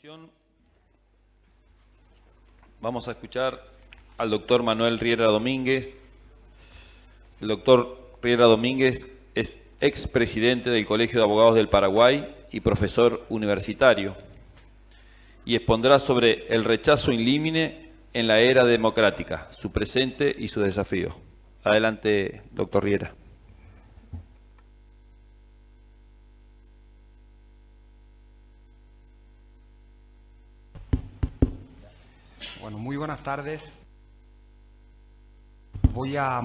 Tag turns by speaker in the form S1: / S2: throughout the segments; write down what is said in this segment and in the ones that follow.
S1: continuación vamos a escuchar al doctor Manuel Riera Domínguez. El doctor Riera Domínguez es expresidente del Colegio de Abogados del Paraguay y profesor universitario, y expondrá sobre el rechazo in limine en la era democrática, su presente y su desafío. Adelante, doctor Riera.
S2: Bueno, muy buenas tardes. Voy a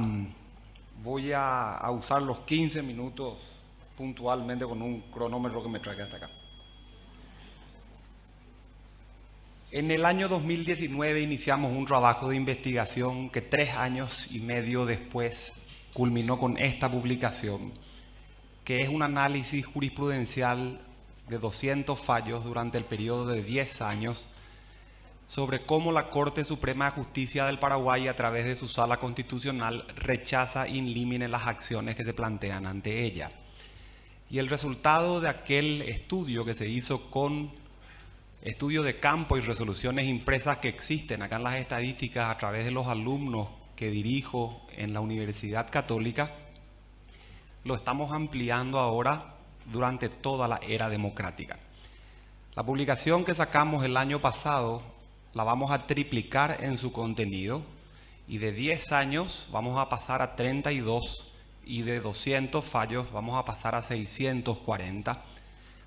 S2: usar los 15 minutos puntualmente con un cronómetro que me trae hasta acá. En el año 2019 iniciamos un trabajo de investigación que 3 años y medio después culminó con esta publicación, que es un análisis jurisprudencial de 200 fallos durante el periodo de 10 años sobre cómo la Corte Suprema de Justicia del Paraguay, a través de su Sala Constitucional, rechaza in limine las acciones que se plantean ante ella. Y el resultado de aquel estudio que se hizo con estudio de campo y resoluciones impresas que existen acá en las estadísticas a través de los alumnos que dirijo en la Universidad Católica, lo estamos ampliando ahora durante toda la era democrática. La publicación que sacamos el año pasado la vamos a triplicar en su contenido, y de 10 años vamos a pasar a 32, y de 200 fallos vamos a pasar a 640,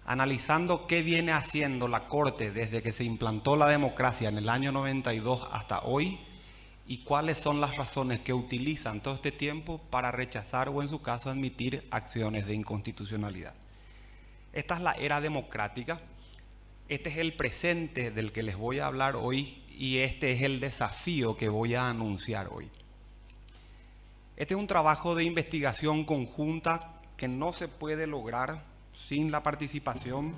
S2: analizando qué viene haciendo la Corte desde que se implantó la democracia en el año 92 hasta hoy, y cuáles son las razones que utilizan todo este tiempo para rechazar o, en su caso, admitir acciones de inconstitucionalidad. Esta es la era democrática. Este es el presente del que les voy a hablar hoy, y este es el desafío que voy a anunciar hoy. Este es un trabajo de investigación conjunta que no se puede lograr sin la participación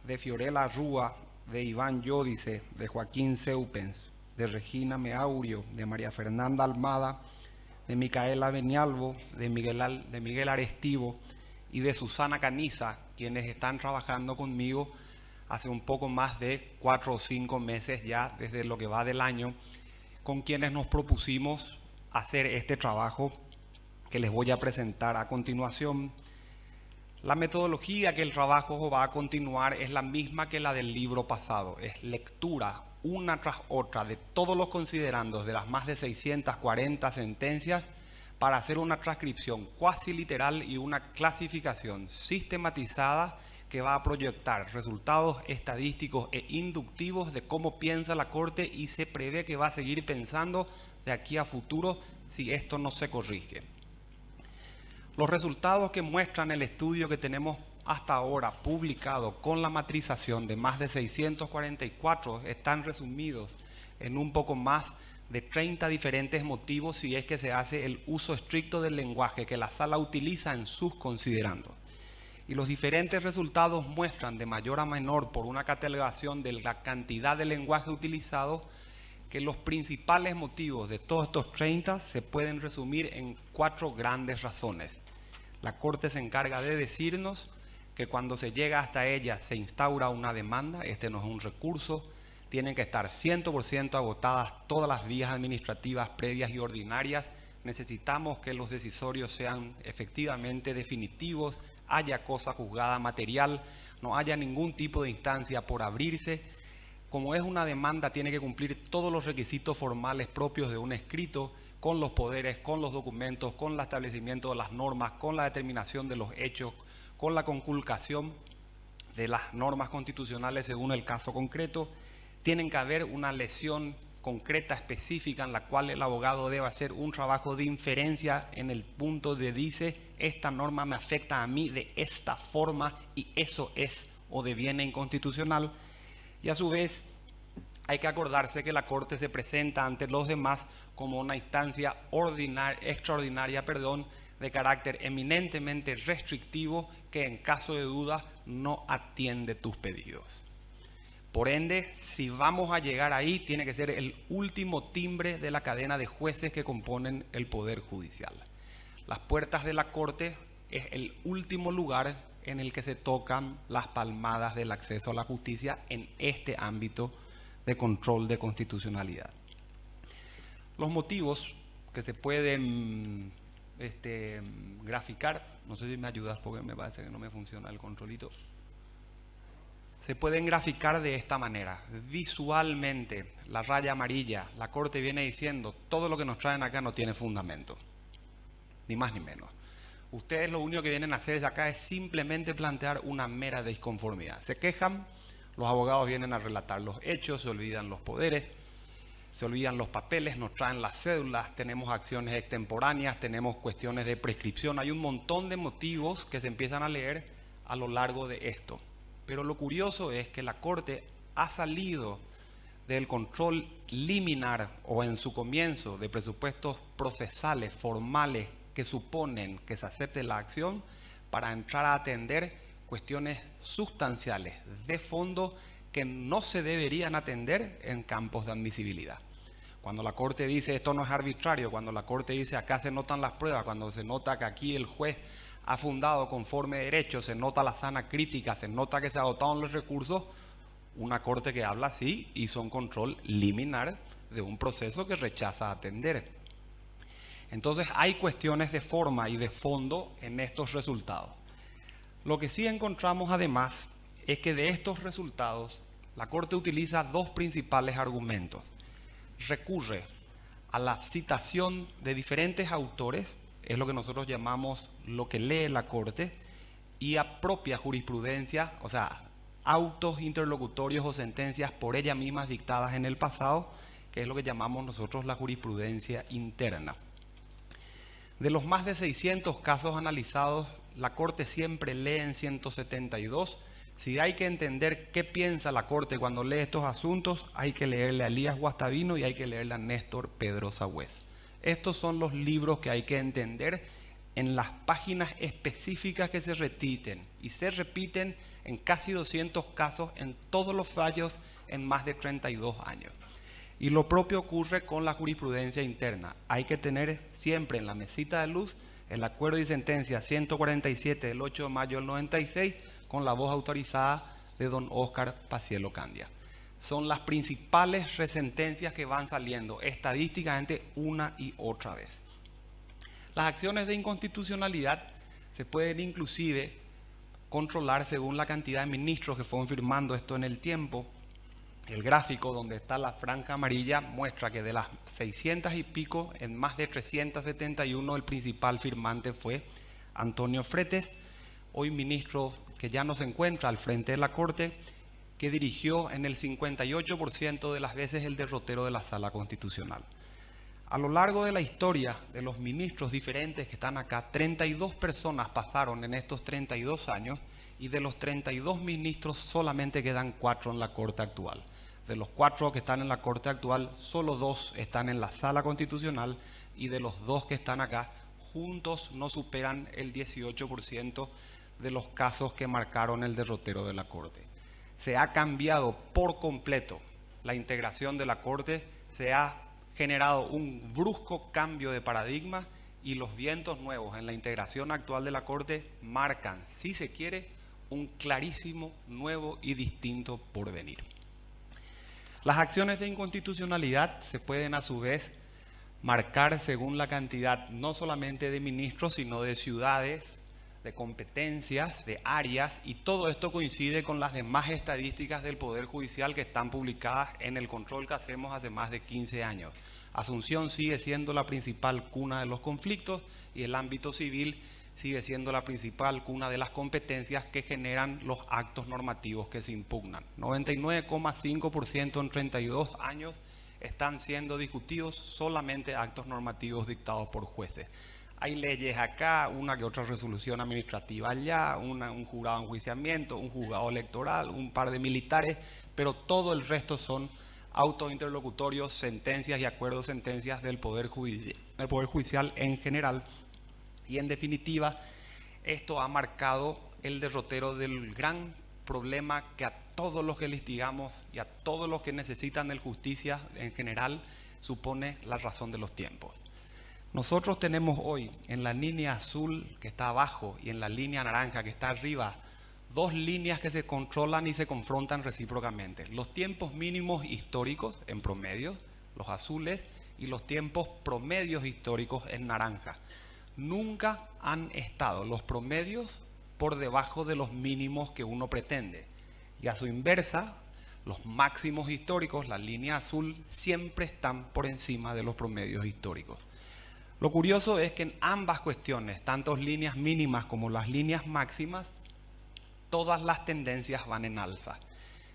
S2: de Fiorella Rúa, de Iván Yódice, de Joaquín Seupens, de Regina Meaurio, de María Fernanda Almada, de Micaela Benialvo, de Miguel Arestivo y de Susana Caniza, quienes están trabajando conmigo hace un poco más de 4 o 5 meses ya, desde lo que va del año, con quienes nos propusimos hacer este trabajo que les voy a presentar a continuación. La metodología que el trabajo va a continuar es la misma que la del libro pasado, es lectura una tras otra de todos los considerandos de las más de 640 sentencias para hacer una transcripción cuasi literal y una clasificación sistematizada que va a proyectar resultados estadísticos e inductivos de cómo piensa la Corte, y se prevé que va a seguir pensando de aquí a futuro si esto no se corrige. Los resultados que muestran el estudio que tenemos hasta ahora publicado con la matrización de más de 644 están resumidos en un poco más de 30 diferentes motivos si es que se hace el uso estricto del lenguaje que la Sala utiliza en sus considerandos. Y los diferentes resultados muestran de mayor a menor, por una catalogación de la cantidad de lenguaje utilizado, que los principales motivos de todos estos 30 se pueden resumir en 4 grandes razones. La Corte se encarga de decirnos que cuando se llega hasta ella se instaura una demanda, este no es un recurso, tienen que estar 100% agotadas todas las vías administrativas previas y ordinarias, necesitamos que los decisorios sean efectivamente definitivos, haya cosa juzgada material, no haya ningún tipo de instancia por abrirse. Como es una demanda, tiene que cumplir todos los requisitos formales propios de un escrito, con los poderes, con los documentos, con el establecimiento de las normas, con la determinación de los hechos, con la conculcación de las normas constitucionales según el caso concreto. Tienen que haber una lesión concreta, específica, en la cual el abogado debe hacer un trabajo de inferencia en el punto de dice, esta norma me afecta a mí de esta forma y eso es o deviene inconstitucional. Y a su vez hay que acordarse que la Corte se presenta ante los demás como una instancia extraordinaria de carácter eminentemente restrictivo que en caso de duda no atiende tus pedidos. Por ende, si vamos a llegar ahí, tiene que ser el último timbre de la cadena de jueces que componen el Poder Judicial. Las puertas de la Corte es el último lugar en el que se tocan las palmadas del acceso a la justicia en este ámbito de control de constitucionalidad. Los motivos que se pueden graficar, no sé si me ayudas porque me parece que no me funciona el controlito. Se pueden graficar de esta manera. Visualmente, la raya amarilla, la Corte viene diciendo, todo lo que nos traen acá no tiene fundamento, ni más ni menos. Ustedes lo único que vienen a hacer acá es simplemente plantear una mera disconformidad. Se quejan, los abogados vienen a relatar los hechos, se olvidan los poderes, se olvidan los papeles, nos traen las cédulas, tenemos acciones extemporáneas, tenemos cuestiones de prescripción. Hay un montón de motivos que se empiezan a leer a lo largo de esto. Pero lo curioso es que la Corte ha salido del control liminar o en su comienzo de presupuestos procesales, formales, que suponen que se acepte la acción para entrar a atender cuestiones sustanciales de fondo que no se deberían atender en campos de admisibilidad. Cuando la Corte dice esto no es arbitrario, cuando la Corte dice acá se notan las pruebas, cuando se nota que aquí el juez ha fundado conforme derecho, se nota la sana crítica, se nota que se agotaron los recursos, una Corte que habla así hizo un control liminar de un proceso que rechaza atender. Entonces hay cuestiones de forma y de fondo en estos resultados. Lo que sí encontramos además es que de estos resultados la Corte utiliza dos principales argumentos. Recurre a la citación de diferentes autores, es lo que nosotros llamamos lo que lee la Corte, y a propia jurisprudencia, o sea, autos interlocutorios o sentencias por ella mismas dictadas en el pasado, que es lo que llamamos nosotros la jurisprudencia interna. De los más de 600 casos analizados, la Corte siempre lee en 172. Si hay que entender qué piensa la Corte cuando lee estos asuntos, hay que leerle a Elías Guastavino y hay que leerle a Néstor Pedrosa Hues. Estos son los libros que hay que entender en las páginas específicas que se repiten, y se repiten en casi 200 casos en todos los fallos en más de 32 años. Y lo propio ocurre con la jurisprudencia interna. Hay que tener siempre en la mesita de luz el acuerdo y sentencia 147 del 8 de mayo del 96 con la voz autorizada de don Óscar Pacielo Candia. Son las principales resentencias que van saliendo estadísticamente una y otra vez. Las acciones de inconstitucionalidad se pueden inclusive controlar según la cantidad de ministros que fueron firmando esto en el tiempo. El gráfico donde está la franja amarilla muestra que de las 600 y pico, en más de 371 el principal firmante fue Antonio Fretes, hoy ministro que ya no se encuentra al frente de la Corte, que dirigió en el 58% de las veces el derrotero de la Sala Constitucional. A lo largo de la historia de los ministros diferentes que están acá, 32 personas pasaron en estos 32 años y de los 32 ministros solamente quedan 4 en la Corte actual. De los 4 que están en la Corte actual, solo 2 están en la Sala Constitucional y de los 2 que están acá, juntos no superan el 18% de los casos que marcaron el derrotero de la Corte. Se ha cambiado por completo la integración de la Corte, se ha generado un brusco cambio de paradigma y los vientos nuevos en la integración actual de la Corte marcan, si se quiere, un clarísimo, nuevo y distinto porvenir. Las acciones de inconstitucionalidad se pueden a su vez marcar según la cantidad no solamente de ministros, sino de ciudades, de competencias, de áreas, y todo esto coincide con las demás estadísticas del Poder Judicial que están publicadas en el control que hacemos hace más de 15 años. Asunción sigue siendo la principal cuna de los conflictos y el ámbito civil sigue siendo la principal cuna de las competencias que generan los actos normativos que se impugnan. 99,5% en 32 años están siendo discutidos solamente actos normativos dictados por jueces. Hay leyes acá, una que otra resolución administrativa allá, un jurado de enjuiciamiento, un juzgado electoral, un par de militares, pero todo el resto son autos interlocutorios, sentencias y acuerdos sentencias del Poder Judicial en general. Y en definitiva, esto ha marcado el derrotero del gran problema que a todos los que litigamos y a todos los que necesitan de justicia en general supone la razón de los tiempos. Nosotros tenemos hoy en la línea azul que está abajo y en la línea naranja que está arriba dos líneas que se controlan y se confrontan recíprocamente. Los tiempos mínimos históricos en promedio, los azules, y los tiempos promedios históricos en naranja. Nunca han estado los promedios por debajo de los mínimos que uno pretende. Y a su inversa, los máximos históricos, la línea azul, siempre están por encima de los promedios históricos. Lo curioso es que en ambas cuestiones, tanto líneas mínimas como las líneas máximas, todas las tendencias van en alza.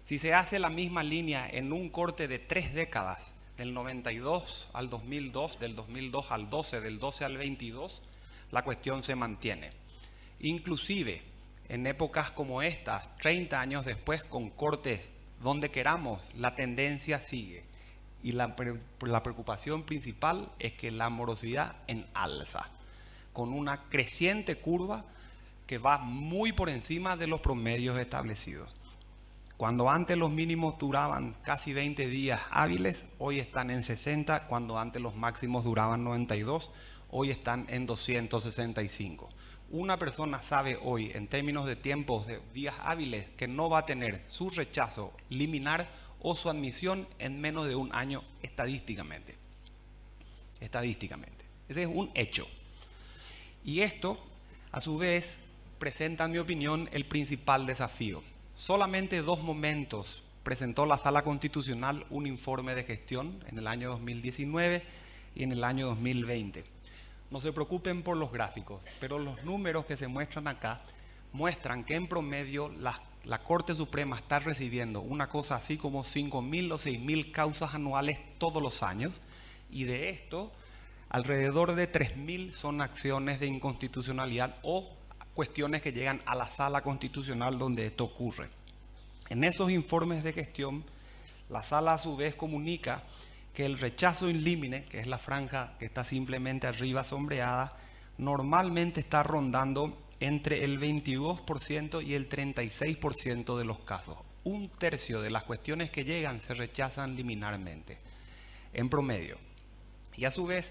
S2: Si se hace la misma línea en un corte de 3 décadas, del 92 al 2002, del 2002 al 12, del 12 al 22, la cuestión se mantiene. Inclusive, en épocas como estas, 30 años después, con cortes donde queramos, la tendencia sigue. Y la preocupación principal es que la morosidad en alza, con una creciente curva que va muy por encima de los promedios establecidos. Cuando antes los mínimos duraban casi 20 días hábiles, hoy están en 60. Cuando antes los máximos duraban 92, hoy están en 265. Una persona sabe hoy, en términos de tiempos de días hábiles, que no va a tener su rechazo liminar o su admisión en menos de un año estadísticamente. Estadísticamente. Ese es un hecho. Y esto, a su vez, presenta, en mi opinión, el principal desafío. Solamente 2 momentos presentó la Sala Constitucional un informe de gestión, en el año 2019 y en el año 2020. No se preocupen por los gráficos, pero los números que se muestran acá muestran que en promedio la Corte Suprema está recibiendo una cosa así como 5.000 o 6.000 causas anuales todos los años, y de esto alrededor de 3.000 son acciones de inconstitucionalidad o cuestiones que llegan a la Sala Constitucional donde esto ocurre. En esos informes de gestión, la Sala a su vez comunica que el rechazo in limine, que es la franja que está simplemente arriba sombreada, normalmente está rondando entre el 22% y el 36% de los casos. 1/3 de las cuestiones que llegan se rechazan liminarmente, en promedio. Y a su vez,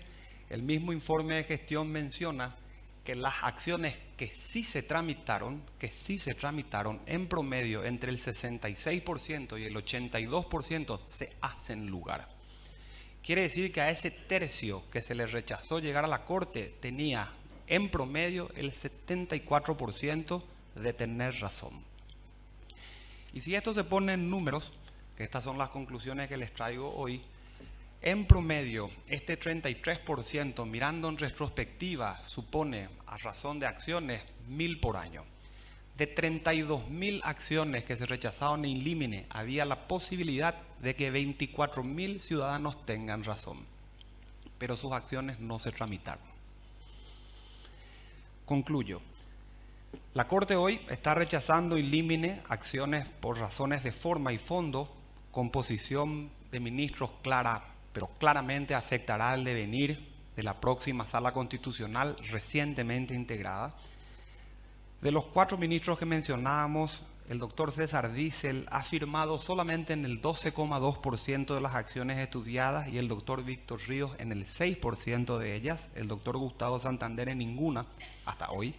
S2: el mismo informe de gestión menciona que las acciones que sí se tramitaron en promedio entre el 66% y el 82% se hacen lugar. Quiere decir que a ese tercio que se le rechazó llegar a la Corte tenía en promedio el 74% de tener razón. Y si esto se pone en números, que estas son las conclusiones que les traigo hoy, en promedio, este 33%, mirando en retrospectiva, supone, a razón de acciones, 1.000 por año. De 32.000 acciones que se rechazaron in limine, había la posibilidad de que 24.000 ciudadanos tengan razón, pero sus acciones no se tramitaron. Concluyo. La Corte hoy está rechazando in limine acciones por razones de forma y fondo, composición de ministros clara, pero claramente afectará el devenir de la próxima Sala Constitucional recientemente integrada. De los 4 ministros que mencionábamos, el doctor César Diesel ha firmado solamente en el 12,2% de las acciones estudiadas y el doctor Víctor Ríos en el 6% de ellas, el doctor Gustavo Santander en ninguna hasta hoy.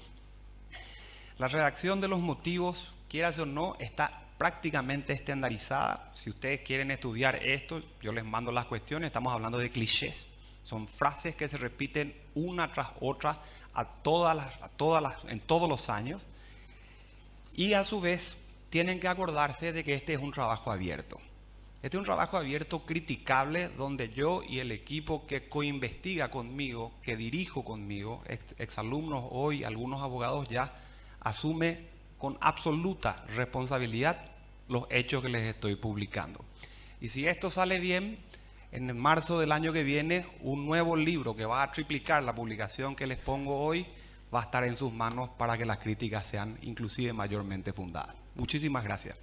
S2: La redacción de los motivos, quieras o no, está prácticamente estandarizada. Si ustedes quieren estudiar esto, yo les mando las cuestiones. Estamos hablando de clichés. Son frases que se repiten una tras otra en todos los años. Y a su vez, tienen que acordarse de que este es un trabajo abierto. Este es un trabajo abierto criticable donde yo y el equipo que coinvestiga conmigo, que dirijo conmigo, exalumnos hoy, algunos abogados ya, asume con absoluta responsabilidad los hechos que les estoy publicando. Y si esto sale bien, en marzo del año que viene, un nuevo libro que va a triplicar la publicación que les pongo hoy, va a estar en sus manos para que las críticas sean inclusive mayormente fundadas. Muchísimas gracias.